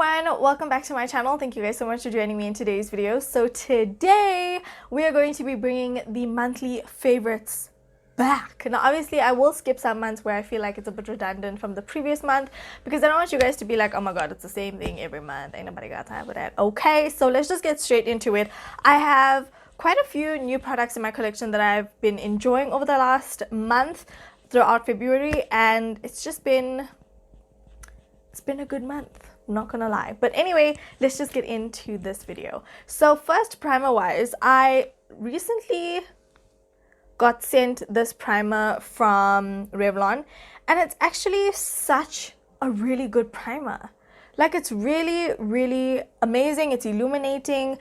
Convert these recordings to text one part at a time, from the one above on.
everyone, welcome back to my channel. Thank you guys so much for joining me in today's video. So today we are going to be bringing the monthly favorites back. Now obviously I will skip some months where I feel like it's a bit redundant from the previous month because I don't want you guys to be like, oh my god, it's the same thing every month, ain't nobody got time for that. Okay, so let's just get straight into it. I have quite a few new products in my collection that I've been enjoying over the last month throughout February, and it's been a good month, not gonna lie. But anyway, let's just get into this video. So first, primer wise, I recently got sent this primer from Revlon, and it's actually such a really good primer. Like, it's really amazing. It's illuminating,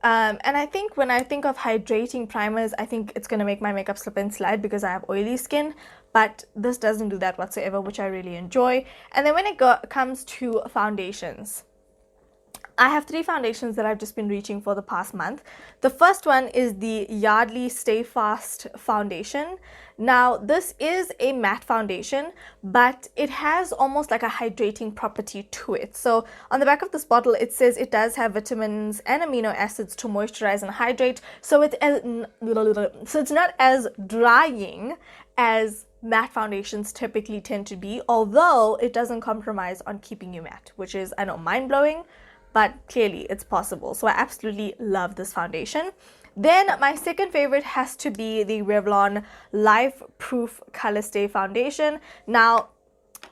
and I think when I think of hydrating primers, I think it's gonna make my makeup slip and slide because I have oily skin, but this doesn't do that whatsoever, which I really enjoy. And then when it comes to foundations, I have 3 foundations that I've just been reaching for the past month. The first one is the Yardley Stay Fast foundation. Now this is a matte foundation, but it has almost like a hydrating property to it. So on the back of this bottle it says it does have vitamins and amino acids to moisturize and hydrate, so it's not as drying as matte foundations typically tend to be, although it doesn't compromise on keeping you matte, which is, I know, mind-blowing, but clearly it's possible. So I absolutely love this foundation. Then my second favorite has to be the Revlon Life Proof Color Stay foundation. Now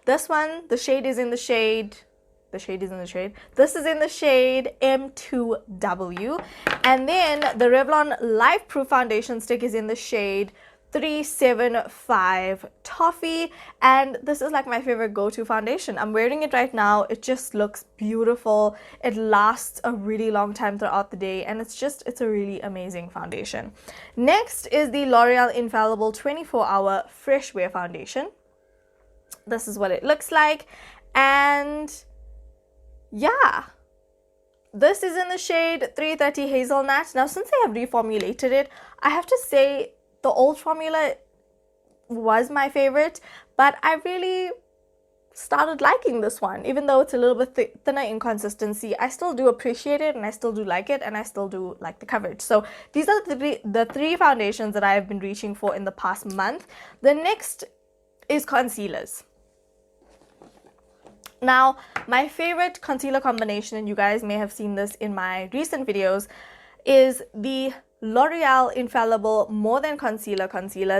this one, the shade is in the shade, this is in the shade M2W, and then the Revlon Life Proof foundation stick is in the shade 375 Toffee, and this is like my favorite go-to foundation. I'm wearing it right now. It just looks beautiful. It lasts a really long time throughout the day, and it's a really amazing foundation. Next is the L'Oreal Infallible 24-hour Fresh Wear foundation. This is what it looks like, and yeah, this is in the shade 330 Hazelnut. Now since they have reformulated it, I have to say the old formula was my favorite, but I really started liking this one. Even though it's a little bit thinner in consistency, I still do appreciate it, and I still do like it, and I still do like the coverage. So these are the three foundations that I have been reaching for in the past month. The next is concealers. Now my favorite concealer combination, and you guys may have seen this in my recent videos, is the L'Oreal Infallible More Than Concealer.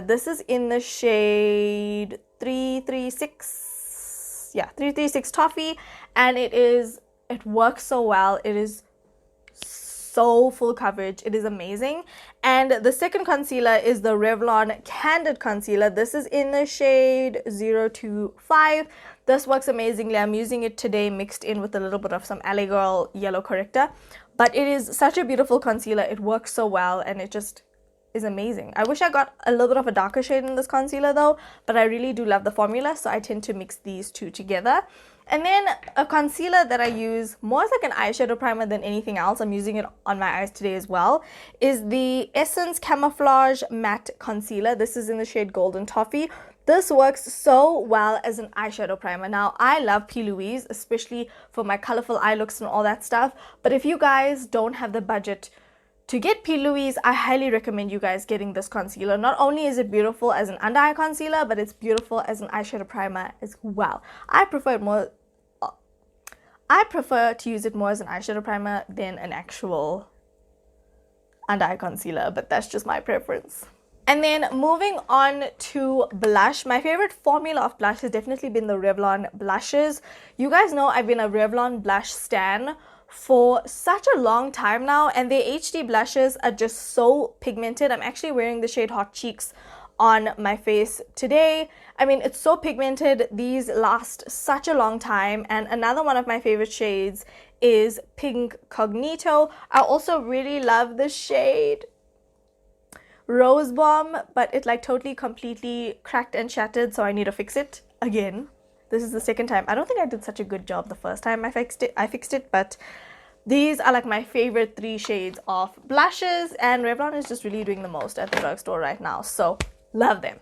This is in the shade 336, 336 Toffee, and it works so well. It is so full coverage. It is amazing. And the second concealer is the Revlon Candid Concealer. This is in the shade 025. This works amazingly. I'm using it today mixed in with a little bit of some LA Girl yellow corrector. But it is such a beautiful concealer. It works so well, and it just is amazing. I wish I got a little bit of a darker shade in this concealer though, but I really do love the formula, so I tend to mix these two together. And then a concealer that I use more as like an eyeshadow primer than anything else, I'm using it on my eyes today as well, is the Essence Camouflage Matte Concealer. This is in the shade Golden Toffee. This works so well as an eyeshadow primer. Now, I love P. Louise, especially for my colorful eye looks and all that stuff. But if you guys don't have the budget to get P. Louise, I highly recommend you guys getting this concealer. Not only is it beautiful as an under eye concealer, but it's beautiful as an eyeshadow primer as well. I prefer to use it more as an eyeshadow primer than an actual under eye concealer, but that's just my preference. And then moving on to blush, my favorite formula of blush has definitely been the Revlon blushes. You guys know I've been a Revlon blush stan for such a long time now, and their HD blushes are just so pigmented. I'm actually wearing the shade Hot Cheeks on my face today. I mean, it's so pigmented. These last such a long time. And another one of my favorite shades is Pink Cognito. I also really love the shade Rose Bomb, but it like totally completely cracked and shattered, so I need to fix it again. This is the second time. I don't think I did such a good job the first time I fixed it, but these are like my favorite 3 shades of blushes, and Revlon is just really doing the most at the drugstore right now, so love them.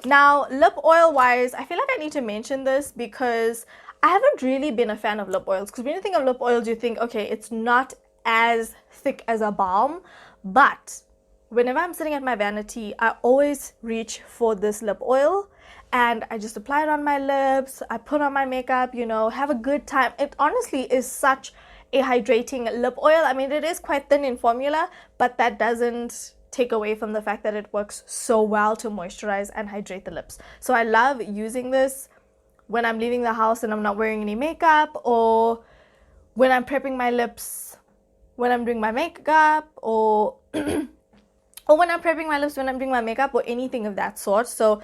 Now, lip oil wise, I feel like I need to mention this because I haven't really been a fan of lip oils, because when you think of lip oils, you think, okay, it's not as thick as a balm, but whenever I'm sitting at my vanity, I always reach for this lip oil, and I just apply it on my lips. I put on my makeup, you know, have a good time. It honestly is such a hydrating lip oil. I mean, it is quite thin in formula, but that doesn't take away from the fact that it works so well to moisturize and hydrate the lips. So I love using this when I'm leaving the house and I'm not wearing any makeup, or when I'm prepping my lips when I'm doing my makeup, or or when I'm prepping my lips when I'm doing my makeup, or anything of that sort. So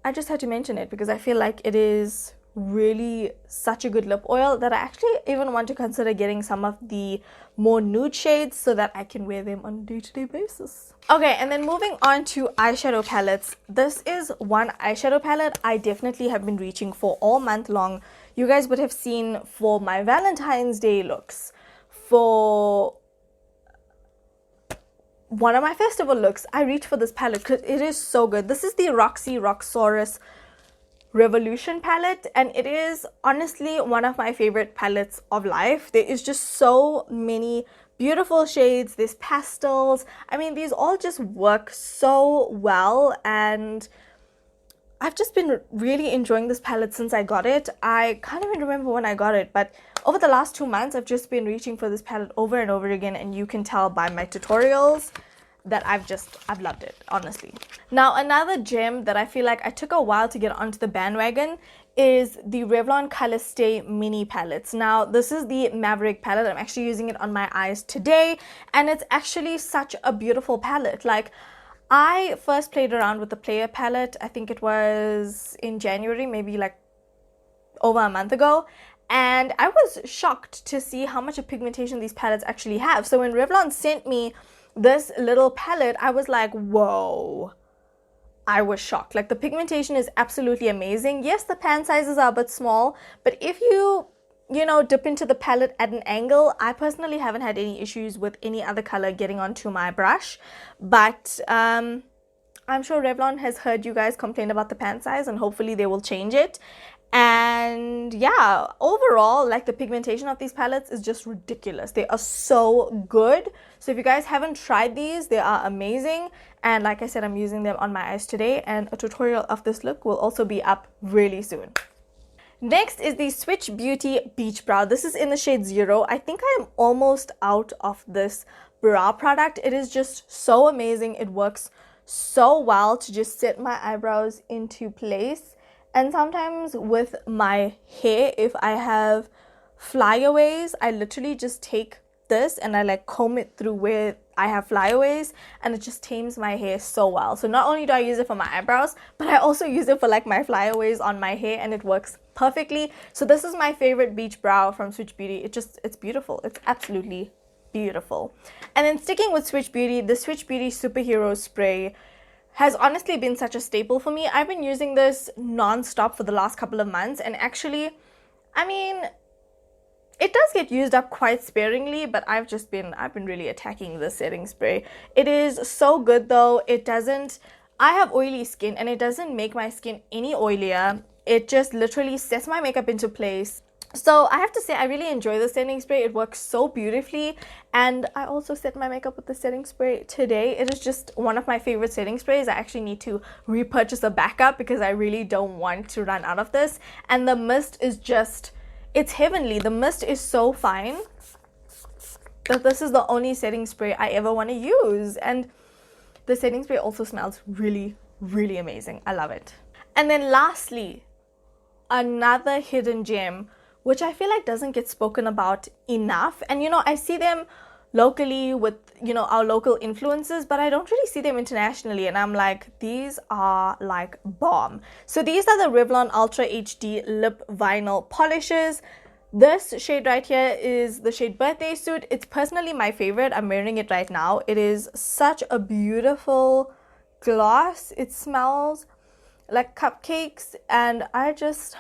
I just had to mention it because I feel like it is really such a good lip oil that I actually even want to consider getting some of the more nude shades so that I can wear them on a day-to-day basis. Okay, and then moving on to eyeshadow palettes. This is one eyeshadow palette I definitely have been reaching for all month long. You guys would have seen for my Valentine's Day looks, for one of my festival looks, I reached for this palette because it is so good. This is the Roxy Roxaurus Revolution palette, and it is honestly one of my favorite palettes of life. There is just so many beautiful shades. There's pastels. I mean, these all just work so well, and I've just been really enjoying this palette since I got it. I can't even remember when I got it, but over the last 2 months, I've just been reaching for this palette over and over again, and you can tell by my tutorials that I've loved it, honestly. Now, another gem that I feel like I took a while to get onto the bandwagon is the Revlon Colorstay mini palettes. Now, this is the Maverick palette. I'm actually using it on my eyes today, and it's actually such a beautiful palette. Like, I first played around with the Player palette, I think it was in January, maybe like over a month ago, and I was shocked to see how much of pigmentation these palettes actually have. So when Revlon sent me this little palette, I was like, whoa. I was shocked. Like, the pigmentation is absolutely amazing. Yes, the pan sizes are a bit small, but if you dip into the palette at an angle, I personally haven't had any issues with any other color getting onto my brush. But I'm sure Revlon has heard you guys complain about the pan size, and hopefully they will change it. And yeah, overall, like, the pigmentation of these palettes is just ridiculous. They are so good. So if you guys haven't tried these, they are amazing. And like I said, I'm using them on my eyes today, and a tutorial of this look will also be up really soon. Next is the Switch Beauty Beach Brow. This is in the shade 0. I think I am almost out of this brow product. It is just so amazing. It works so well to just set my eyebrows into place. And sometimes with my hair, if I have flyaways, I literally just take this and I like comb it through where I have flyaways, and it just tames my hair so well. So not only do I use it for my eyebrows, but I also use it for like my flyaways on my hair, and it works perfectly. So this is my favorite beach brow from Switch Beauty. It's beautiful. It's absolutely beautiful. And then sticking with Switch Beauty, the Switch Beauty Superhero Spray has honestly been such a staple for me. I've been using this non-stop for the last couple of months, and actually, I mean, it does get used up quite sparingly, but I've been really attacking this setting spray. It is so good though. I have oily skin, and it doesn't make my skin any oilier. It just literally sets my makeup into place. So I have to say, I really enjoy the setting spray. It works so beautifully, and I also set my makeup with the setting spray today. It is just one of my favorite setting sprays. I actually need to repurchase a backup because I really don't want to run out of this. And the mist is just, it's heavenly. The mist is so fine that this is the only setting spray I ever want to use. And the setting spray also smells really, really amazing. I love it. And then lastly, another hidden gem, which I feel like doesn't get spoken about enough. And I see them locally with our local influencers, but I don't really see them internationally, and I'm like, these are like bomb. So these are the Revlon Ultra HD Lip Vinyl Polishes. This shade right here is the shade Birthday Suit. It's personally my favorite. I'm wearing it right now. It is such a beautiful gloss. It smells like cupcakes, and I just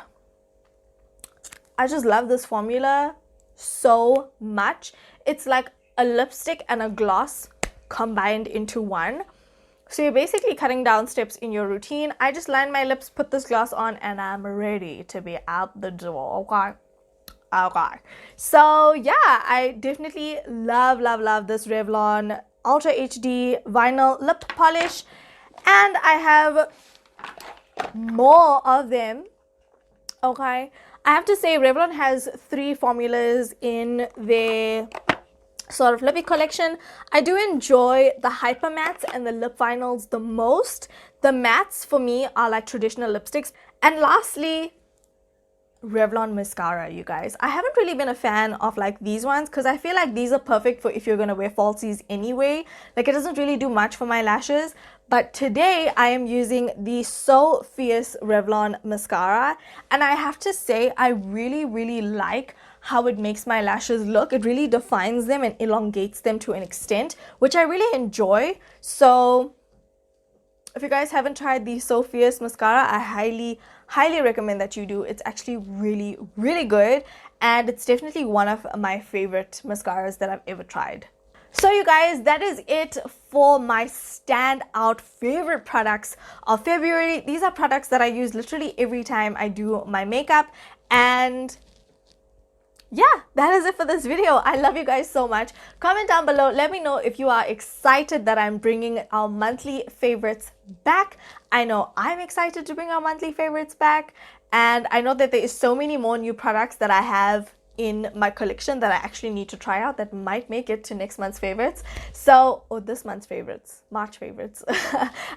love this formula so much. It's like a lipstick and a gloss combined into one. So you're basically cutting down steps in your routine. I just line my lips, put this gloss on, and I'm ready to be out the door. Okay. So yeah, I definitely love this Revlon Ultra HD Vinyl Lip Polish. And I have more of them. Okay. I have to say Revlon has 3 formulas in their sort of lippy collection. I do enjoy the hyper mattes and the lip vinyls the most. The mattes for me are like traditional lipsticks. And lastly, Revlon mascara, you guys. I haven't really been a fan of like these ones because I feel like these are perfect for if you're gonna wear falsies anyway. Like it doesn't really do much for my lashes. But today I am using the So Fierce Revlon mascara, and I have to say I really like how it makes my lashes look. It really defines them and elongates them to an extent, which I really enjoy. So if you guys haven't tried the So Fierce mascara, I highly recommend that you do. It's actually really good, and it's definitely one of my favorite mascaras that I've ever tried. So you guys, that is it for my standout favorite products of February. These are products that I use literally every time I do my makeup, and yeah, that is it for this video. I love you guys so much. Comment down below. Let me know if you are excited that I'm bringing our monthly favorites back. I know I'm excited to bring our monthly favorites back. And I know that there is so many more new products that I have in my collection that I actually need to try out that might make it to next month's favorites. So, or this month's favorites, March favorites.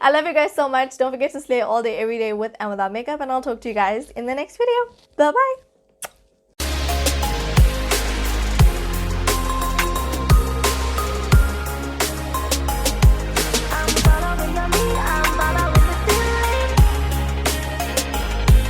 I love you guys so much. Don't forget to slay all day, every day with and without makeup. And I'll talk to you guys in the next video. Bye-bye.